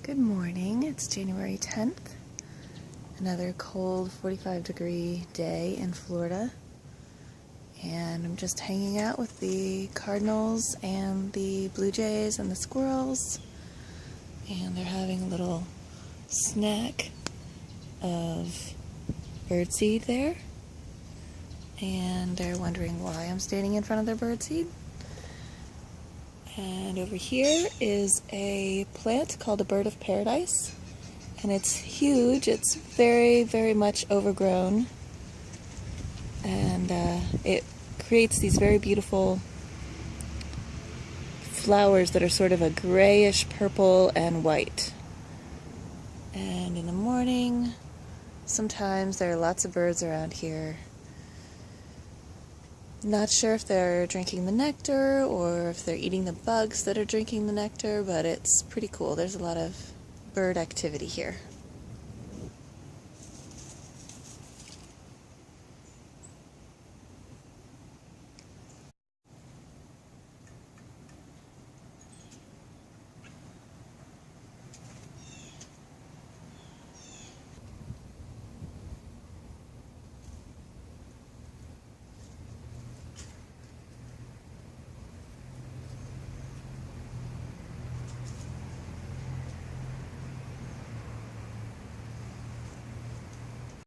Good morning, it's January 10th, another cold 45-degree day in Florida, and I'm just hanging out with the cardinals and the blue jays and the squirrels, and they're having a little snack of birdseed there, and they're wondering why I'm standing in front of their birdseed. And over here is a plant called a bird of paradise, and it's huge. It's very, very much overgrown, and it creates these very beautiful flowers that are sort of a grayish purple and white. And in the morning, sometimes there are lots of birds around here. Not sure if they're drinking the nectar or if they're eating the bugs that are drinking the nectar, but it's pretty cool. There's a lot of bird activity here.